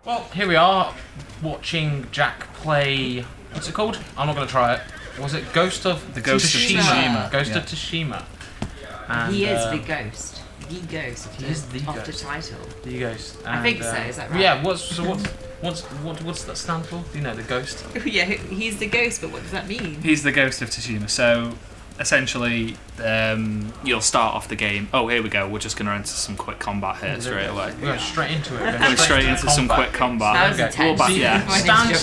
Well, here we are, watching Jack play. What's it called? I'm not going to try it. Was it Ghost of Tsushima? Ghost of Tsushima. And, he is the ghost. The ghost. He is the of ghost. the title. The ghost. And, I think so. Is that right? Yeah. What's that stand for? Do you know the ghost? Yeah, he's the ghost, but what does that mean? He's the ghost of Tsushima. So essentially, you'll start off the game. Oh, here we go. We're just going to enter some quick combat here straight away. We're going straight into it. Going straight into some quick combat. That was intense.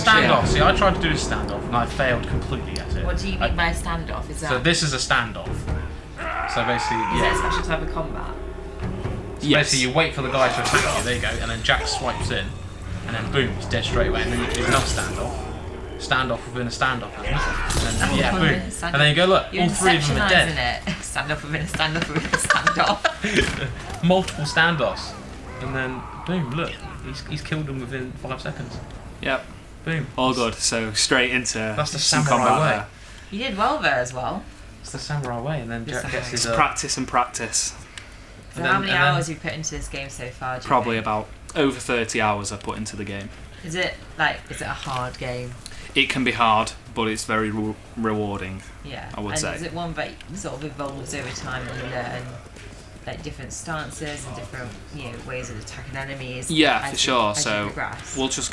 Standoff. See, I tried to do a standoff and I failed completely at it. What do you mean by standoff? Is that? So this is a standoff. So basically, Is that a special type of combat? So basically, you wait for the guy to attack you. There you go, and then Jack swipes in, and then boom, he's dead straight away. And then you do another standoff. Standoff within a standoff, isn't it? And then, boom. And then you go, look, all three of them are dead. Standoff within a standoff within a standoff. Multiple standoffs, and then boom, look, he's killed them within 5 seconds. Yep. Boom. All good. So straight into That's the some samurai combat way. there. You did well there as well. It's the samurai way, and then Jack gets his. It's practice and practice. So how many hours have you put into this game so far? Probably about over 30 hours I've put into the game. Is it a hard game? It can be hard, but it's very rewarding. Yeah. I would say. Is it one that sort of evolves over time and you learn like different stances and different ways of attacking enemies? Yeah, for sure. As you So progress? we'll just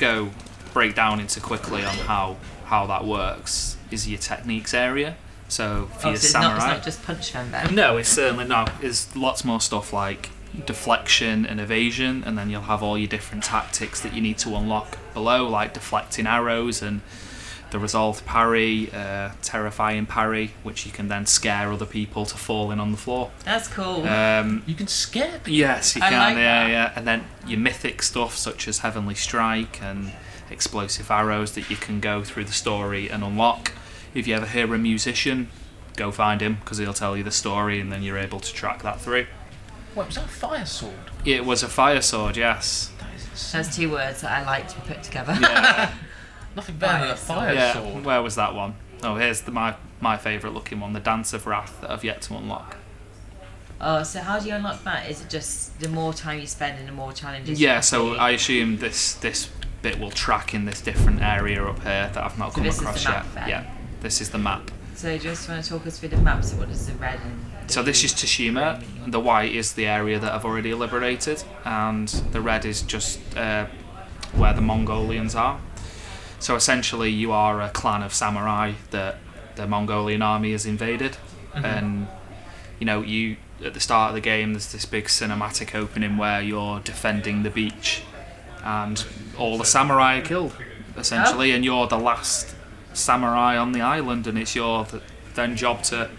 break down into quickly on how that works. Is your techniques area. So for your samurai, it's not just punch them then. No, it's certainly not. There's lots more stuff like deflection and evasion, and then you'll have all your different tactics that you need to unlock below, like deflecting arrows and the resolved parry, terrifying parry, which you can then scare other people to falling on the floor. That's cool. You can scare people. Yes, you I can. like Yeah, that. yeah. And then your mythic stuff such as Heavenly Strike and explosive arrows that you can go through the story and unlock. If you ever hear a musician, go find him because he'll tell you the story, and then you're able to track that through. What was that? A fire sword? It was a fire sword, yes. That is insane. That's 2 words that I like to put together. Yeah. Nothing better than a fire Yeah. sword. Where was that one? Oh, here's my favourite looking one, the Dance of Wrath that I've yet to unlock. Oh, so how do you unlock that? Is it just the more time you spend and the more challenges? Yeah, you so complete? I assume this bit will track in this different area up here that I've not So come this is across the yet. map then? Yeah, this is the map. So just want to talk us through the map. So what does the red and the So this is Tsushima. The white is the area that I've already liberated, and the red is just where the Mongolians are. So essentially, you are a clan of samurai that the Mongolian army has invaded, and you at the start of the game there's this big cinematic opening where you're defending the beach, and all the samurai are killed essentially, and you're the last samurai on the island, and it's your then job to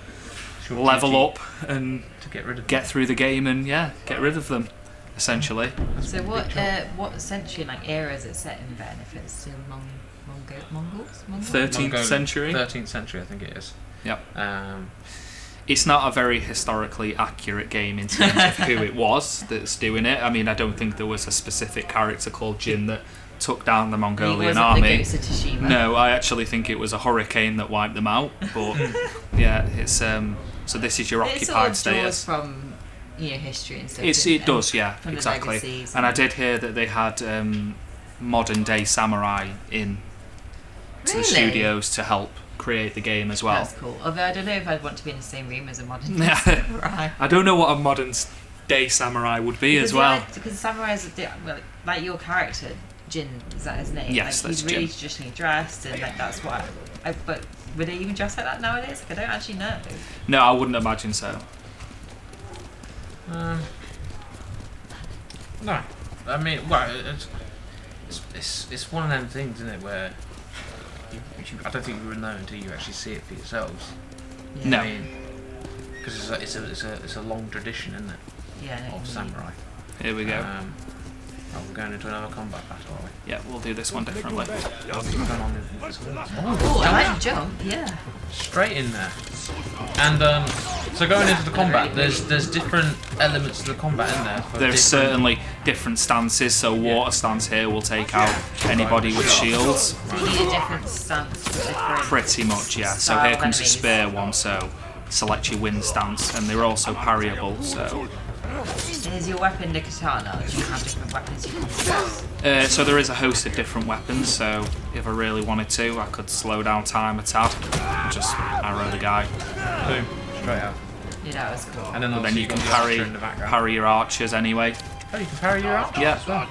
level up and to get through the game and get rid of them essentially. So what century, like era, is it set in then? If it's still Mongols? 13th century. 13th century, I think it is. Yep. It's It's not a very historically accurate game in terms of who it was that's doing it. I mean, I don't think there was a specific character called Jin that took down the Mongolian army. The ghost of Tsushima. No, I actually think it was a hurricane that wiped them out. But yeah, it's so this is your It occupied sort of draws status. from history and stuff. It does, yeah, from exactly. The legacies and I did hear that they had modern day samurai in to the Really? studios to help create the game as well. That's cool. Although I don't know if I'd want to be in the same room as a modern Yeah. samurai. I don't know what a modern day samurai would be as well. Because samurais, like your character, Jin, is that his name? Yes, like, that's he's really Jin. traditionally dressed, and like that's what. But would they even dress like that nowadays? Like, I don't actually know. No, I wouldn't imagine so. No, I mean, well, it's one of them things, isn't it, where I don't think you will know until you actually see it for yourselves. Yeah. No. I mean, because it's a long tradition, isn't it, Yeah. of samurai. Here we go. We're going into another combat battle, are we? Yeah, we'll do this one differently. What's going on in this one? Oh, I like the jump. Yeah. Straight in there. And so going into the combat, there's different elements to the combat in there. There's certainly different stances, so water stance here will take out anybody with shields. So you need a different stance for different. Pretty much, yeah. So style here comes a enemies. spear one, so select your wind stance, and they're also parryable, so Is your weapon the katana? Or do you have different weapons you can use? So there is a host of different weapons, so if I really wanted to, I could slow down time a tad and just arrow the guy. Boom, straight out. Yeah, that was cool. And then, But then you obviously can you've got the archer in the background. parry your archers anyway. Oh, you can parry your archer Yeah. as well.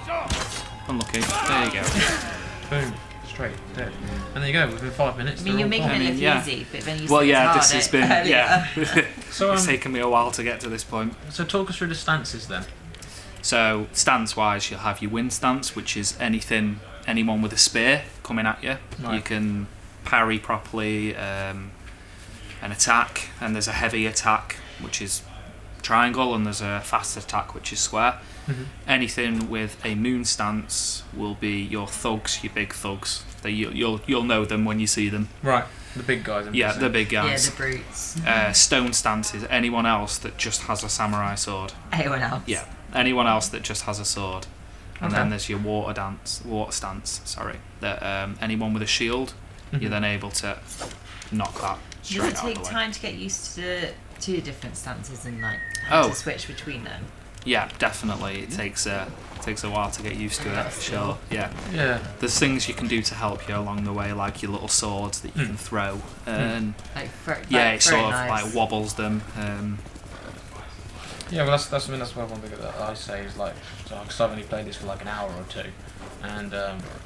Unlucky. There you go. Boom, straight, dead. And there you go, within 5 minutes. I mean, they're you're all making gone. it look yeah. easy, but then you Well, said yeah, it's this has been harder earlier. So, it's taken me a while to get to this point. So talk us through the stances then. So stance-wise, you'll have your wind stance, which is anyone with a spear coming at you. Right. You can parry properly, an attack, and there's a heavy attack, which is triangle, and there's a fast attack, which is square. Mm-hmm. Anything with a moon stance will be your thugs, your big thugs. You'll know them when you see them. Right, the big guys. Yeah, the big Yeah, guys. the brutes. Stone stance is anyone else that just has a samurai sword. Anyone else? Yeah, anyone else that just has a sword. And Okay. then there's your water stance. Sorry, that anyone with a shield, you're then able to knock that straight Does it out take of the way. time to get used to the two different stances and like how Oh. to switch between them? Yeah, definitely. It takes a while to get used to it. For sure. Yeah. Yeah. There's things you can do to help you along the way, like your little swords that you can throw, and Like, yeah, it sort of knives. like wobbles them. Yeah, well, that's one thing that I say is like, because I've only played this for like an hour or two, and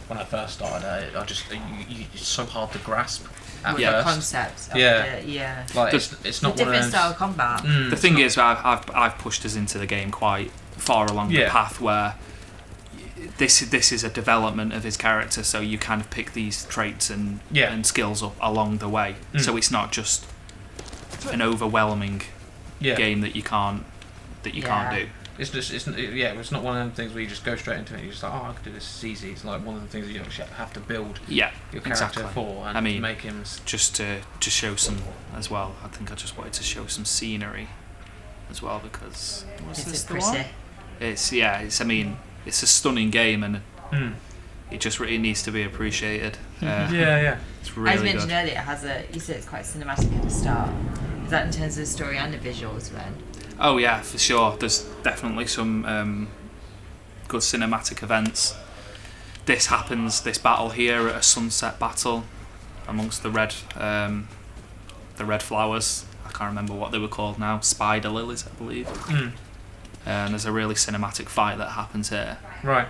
when I first started, it's so hard to grasp at With first. the concept. Of Yeah. yeah. Like The- it's not The one different of those. style of combat. The thing is, I've pushed us into the game quite far along the Yeah. path where this is a development of his character, so you kind of pick these traits and skills up along the way. So it's not just an overwhelming game that you can't do. It's just it's not one of them things where you just go straight into it. You're just like, oh, I can do this. It's easy. It's like one of the things that you actually have to build Yeah, your character exactly. for, and I mean, make him. Just to show some as well. I think I just wanted to show some scenery as well because It's pretty. it's a stunning game and it just really needs to be appreciated. Yeah. It's really As mentioned good. earlier, you said it's quite cinematic at the start. Is that in terms of the story and the visuals then? Oh yeah, for sure. There's definitely some good cinematic events. This battle here at a sunset battle amongst the red flowers. I can't remember what they were called now. Spider lilies, I believe. And there's a really cinematic fight that happens here. Right.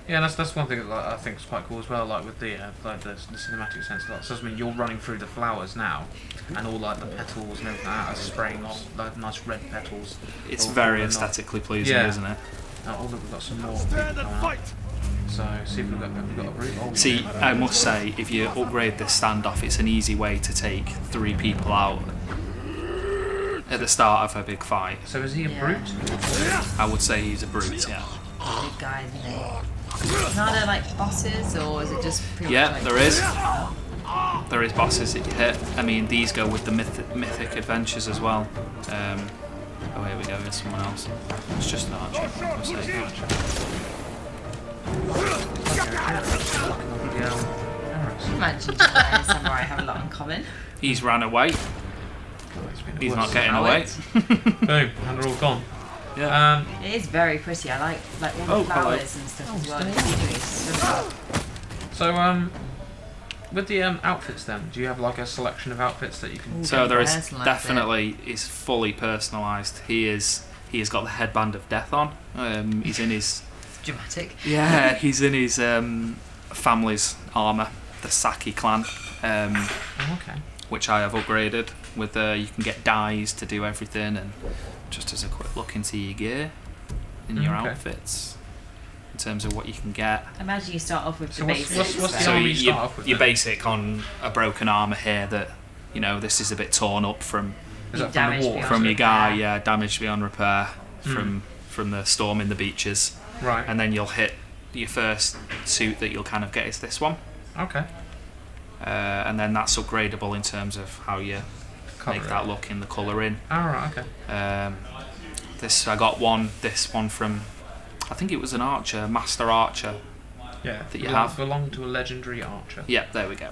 Yeah, that's one thing that I think is quite cool as well. Like with the cinematic sense. Like, so I mean, you're running through the flowers now, and all like the petals and everything like that are spraying off like nice red petals. It's all very falling off. aesthetically pleasing, Yeah. isn't it? We've got some more people coming up. So see if we've got a route. Oh, See, I must say, if you upgrade this standoff, it's an easy way to take 3 people out at the start of a big fight. So is he a brute? I would say he's a brute, yeah. Big guys, isn't it? Are there like bosses, or is it just pretty Yeah, much like... there is. There is bosses that you hit. I mean, these go with the mythic adventures as well. Oh, here we go, there's someone else. It's just an archer. I'll say. Imagine Japan and Samurai have a lot in common. He's ran away. He's not getting How away. Boom, and they're all gone. Yeah. It is very pretty. I like all the hello. flowers and stuff as well. It's really So with the outfits then, do you have like a selection of outfits that you can? So there is Personalised definitely is fully personalised. He has got the headband of death on. He's in his dramatic. yeah. He's in his family's armour, the Saki clan. Okay. Which I have upgraded with. You can get dyes to do everything, and just as a quick look into your gear in your outfits. In terms of what you can get. Imagine you start off with So the what's- basics. what's the So armour you start off with you're then? basic on a broken armour here that, this is a bit torn up from Is that from Damage the war? beyond from your guy, repair. damaged beyond repair from the storm in the beaches. Right. And then you'll hit your first suit that you'll kind of get is this one. Okay. And then that's upgradable in terms of how you make that look in the colouring. Alright, okay. I got this one from, I think it was an archer, master archer. Yeah. That you have. belong to a legendary archer. Yeah, there we go.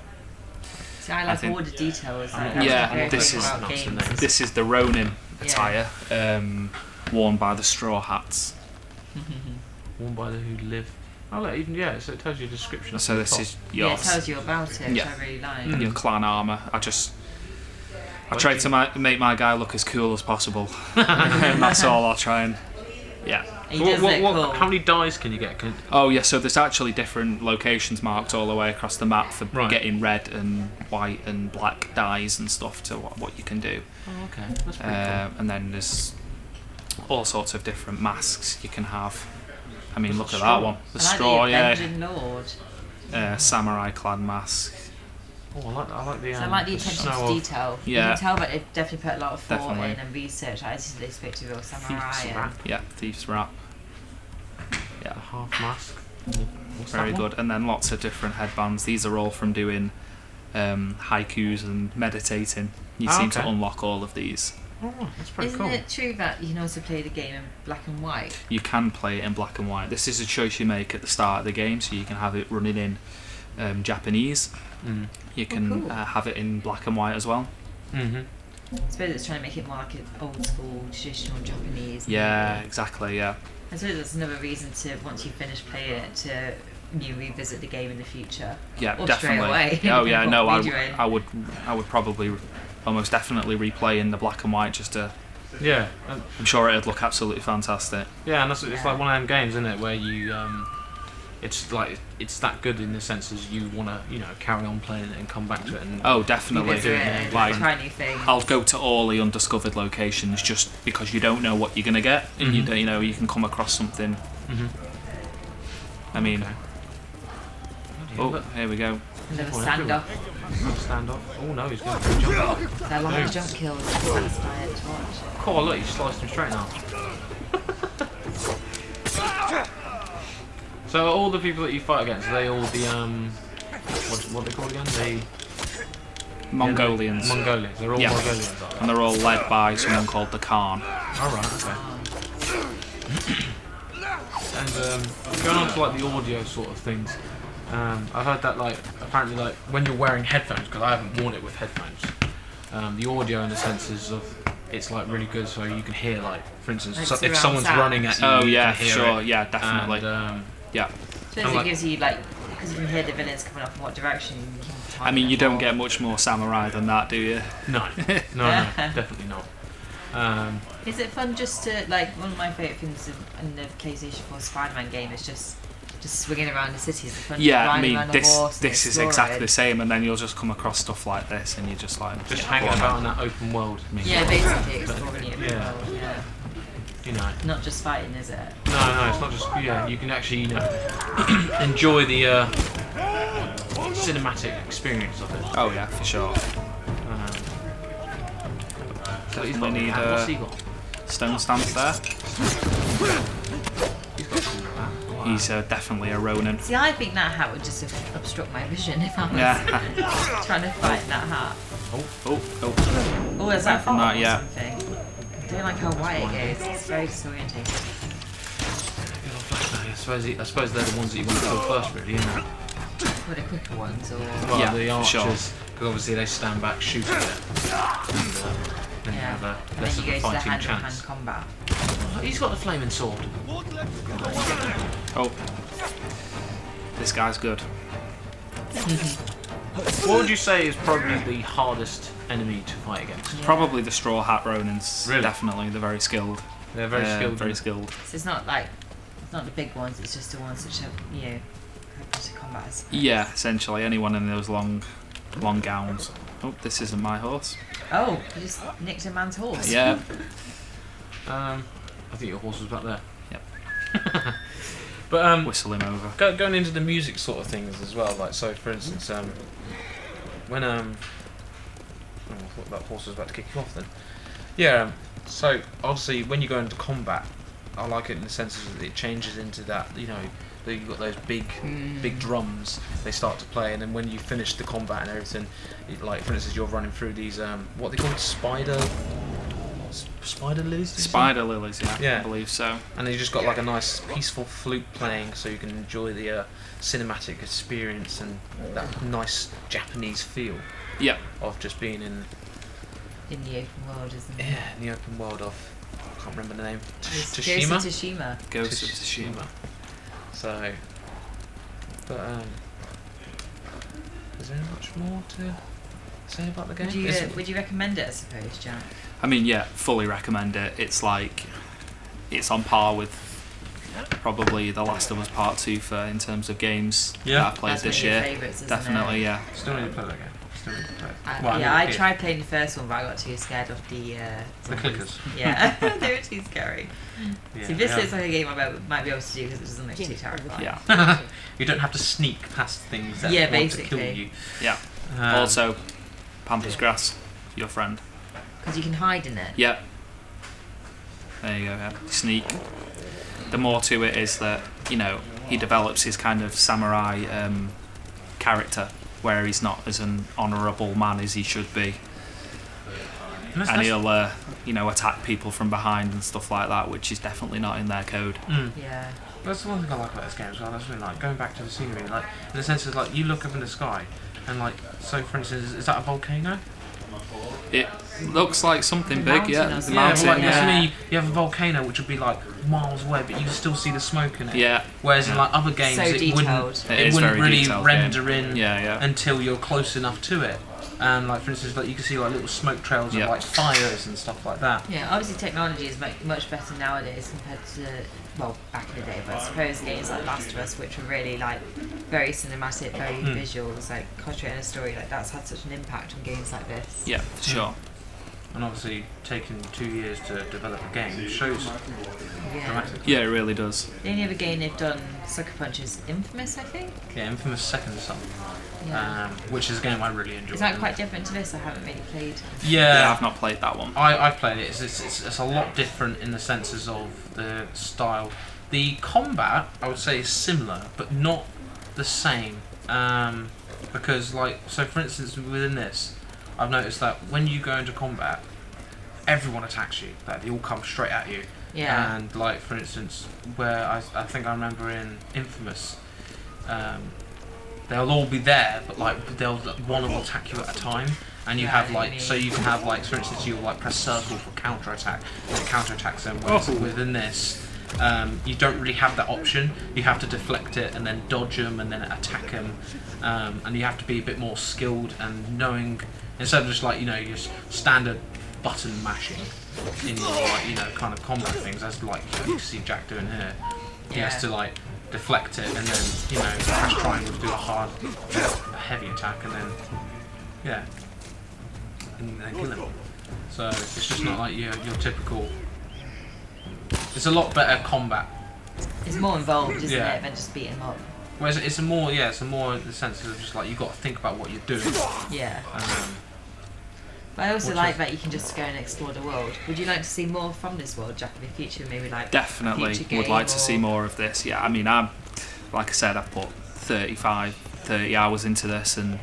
See, I like think- all the details. I'm Like, not- Yeah, very this good is- about games. This is the Ronin Yeah. attire. worn by the Straw Hats. Worn by the who live. Oh, look, even so it tells you a description. Up So the this top. is Yeah, it yours. tells you about it, which Yeah. I really like. Your clan armour. I tried to make my guy look as cool as possible. And that's all I'll try and... Yeah. He does look cool. How many dice can you get? Oh yeah, so there's actually different locations marked all the way across the map for getting red and white and black dyes and stuff to what you can do. Oh, okay. That's pretty cool. And then there's all sorts of different masks you can have. I mean, look at straw. that one. The I like straw, the Avenging Lord. Samurai clan mask. Oh, I like the. So I like the attention to detail. Yeah. You can tell that they've definitely put a lot of thought Definitely. in and research. I see they spoke to real samurai. Thief's And wrap. Yeah, Thief's Wrap. The half mask. What's Very that one? good. And then lots of different headbands. These are all from doing haikus and meditating. You seem to okay. unlock all of these. Oh, that's pretty Isn't cool. it true that you can also play the game in black and white? You can play it in black and white. This is a choice you make at the start of the game, so you can have it running in Japanese. Mm. You can cool. have it in black and white as well. Mm-hmm. I suppose it's trying to make it more like an old school, traditional Japanese. Yeah, exactly. Yeah, I suppose that's another reason to, once you finish playing it, to revisit the game in the future. yeah, Or definitely. straight away. Oh yeah, no, Read your own. I would probably almost definitely replay in the black and white just to. Yeah. I'm sure it'd look absolutely fantastic. Yeah, and it's like one of them games, isn't it, where you it's like it's that good in the sense as you want to carry on playing it and come back to it and Oh, definitely. Revisit it, Like, try new things. I'll go to all the undiscovered locations just because you don't know what you're gonna get, and you don't, you can come across something. I mean, Okay. here we go. Another Well, standoff. stand off. Oh no, he's going for a jump. They're like No. jump kills. It's satisfying to watch. Oh look, he sliced him straight now. So all the people that you fight against, are they all the what are they called again? The Mongolians. Mongolians. They're all Yeah. Mongolians, are they? And they're all led by someone called the Khan. Alright, okay. And going on to like the audio sort of things, I've heard that like apparently like when you're wearing headphones, because I haven't worn it with headphones, the audio in the senses of it's like really good, so you can hear like, for instance, Like if surround someone's sound. running at you, Oh you yeah, can hear sure, it. yeah, definitely. And, Yeah. I suppose I'm it like- gives you because you can hear the villains coming up from what direction. You can I mean, time you them don't more. get much more samurai than that, do you? no, definitely not. Is it fun just to one of my favourite things in the PlayStation 4 Spider-Man game is just swinging around the city? Is it fun Yeah, I riding mean, around a horse and this is exactly the exploring? same, and then you'll just come across stuff like this, and you're just like Just hanging about in that open world. Yeah, basically exploring it. Yeah. Yeah. Not just fighting, is it? No, it's not just you can actually enjoy the cinematic experience of it. Oh yeah, for sure. So he's We got need, what's he got? Stone stance there. He's got a cool hat. Wow. He's definitely a Ronin. See, I think that hat would just obstruct my vision if I was Yeah. trying to fight in that hat. Oh. Oh, is that From far that, or yeah. something? I don't like how white it goes. It's very disorientating. Good old flashbang. I suppose they're the ones that you want to kill first, really, isn't it? Were the quicker ones or? Well, Yeah, the for sure. archers, because obviously they stand back, shoot at it, and then you have a And less then of you a go to the fighting hand-to-hand chance. combat. He's got the flaming sword. Oh. This guy's good. What would you say is probably the hardest enemy to fight against? Yeah. Probably the Straw Hat Ronins. Really? Definitely, they're very skilled. They're very skilled. Very skilled. So it's not the big ones. It's just the ones which have better combat. Yeah, essentially anyone in those long gowns. Oh, this isn't my horse. Oh, you just nicked a man's horse. Yeah. I think your horse was back there. Yep. But Whistle him over. going into the music sort of things as well. Like so, for instance, when I thought that horse was about to kick you off then. Yeah. So obviously, when you go into combat, I like it in the sense that it changes into that. You've got those big drums. They start to play, and then when you finish the combat and everything, like for instance, you're running through these what they call spider lilies. did you say? Spider lilies, yeah, Yeah. I believe so. And you just got like a nice peaceful flute playing, so you can enjoy the cinematic experience and that nice Japanese feel Yeah. of just being in In the open world, isn't it? in the open world of. I can't can't remember the name. It's Tsushima. Ghost of Tsushima. Ghost of Tsushima. So, but is there much more to say about the game? Would you recommend it? I suppose, Jack. I mean, yeah, fully recommend it. It's like, it's on par with probably The Last of Us Part 2 in terms of games that I played That's this one of your year. favourites, isn't Definitely, it? yeah. Still need to play that game. Still need to play it. I tried playing the first one, but I got too scared of the clickers. Yeah, they were too scary. Yeah, See, this looks like a game I might be able to do because it doesn't look too terrifying. Yeah. You don't have to sneak past things that Yeah, want to basically. kill you. Yeah. Also, Pampas Grass, your friend. Because you can hide in it. Yep. There you go, yeah. Sneak. The more to it is that, you know, he develops his kind of samurai character, where he's not as an honourable man as he should be. And he'll, you know, attack people from behind and stuff like that, which is definitely not in their code. Yeah. That's the one thing I like about this game as well. That's really like going back to the scenery, like in the sense of like you look up in the sky, and like so for instance, is that a volcano? It looks like something The big, mountain yeah. or The something. mountain, well, like, yeah. to me, you have a volcano which would be like miles away, but you still see the smoke in it. Yeah. Whereas in like other games, So it detailed. wouldn't is very really detailed render in Yeah. until you're close enough to it. And like for instance, like you can see like little smoke trails of like fires and stuff like that. Yeah, obviously technology is much better nowadays compared to, well, back in the day, but I suppose games like Last of Us, which were really like very cinematic, very visuals, like concentrating a story, like that's had such an impact on games like this. Yeah, for sure. And obviously, taking 2 years to develop a game shows dramatically. Yeah, it really does. The only other game they've done Sucker Punch is Infamous, I think. Yeah, Infamous Second Son, Yeah. which is a game I really enjoy. Is that quite different to this? I haven't really played. Yeah, I've not played that one. I've played it. It's a lot different in the senses of the style. The combat, I would say, is similar, but not the same. Because, like, so for instance, within this, I've noticed that when you go into combat, everyone attacks you. Like, they all come straight at you. Yeah. And, like, for instance, where I think I remember in Infamous, they'll all be there, but like one will attack you at a time, and you have like so you can have like for instance you'll like press circle for counter attack, and it counter attacks them. Whereas within this, you don't really have that option. You have to deflect it and then dodge them and then attack them, and you have to be a bit more skilled and knowing instead of just like your standard button mashing in your like kind of combat things as like you see Jack doing here. He has to like deflect it and then press triangle to do a heavy attack and then and then kill him. So it's just not like your typical. It's a lot better combat. It's more involved, isn't Yeah. it, than just beating them up? Whereas it's a more in the sense of just like you've got to think about what you're doing. Yeah. Um, But I also Which like is- that you can just go and explore the world. Would you like to see more from this world, Jack, in the future? Maybe like Definitely a future would game like to or- see more of this. Yeah, I mean, like I said, I've put 30 hours into this, and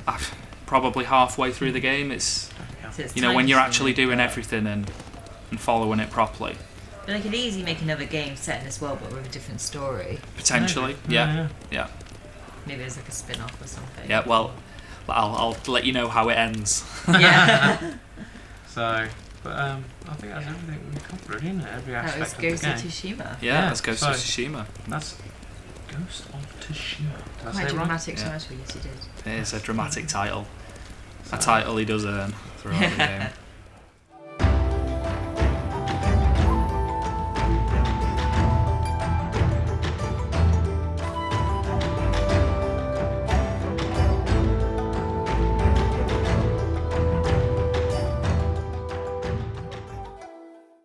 I've probably halfway through the game. It's So it's when time you're to- actually doing everything and following it properly. But they could easily make another game set in this world, but with a different story. Potentially, maybe. yeah. Maybe there's like a spin-off or something. Yeah, well, I'll let you know how it ends. Yeah. So, but I think that's everything we covered, isn't it? Every That aspect was of the Ghost of game. Tsushima. Yeah, let's go to so- Tsushima. That's Ghost of Tsushima. Did I Quite say it right? dramatic Yeah. title, yes you did. It is a dramatic title. A title he does earn throughout the game.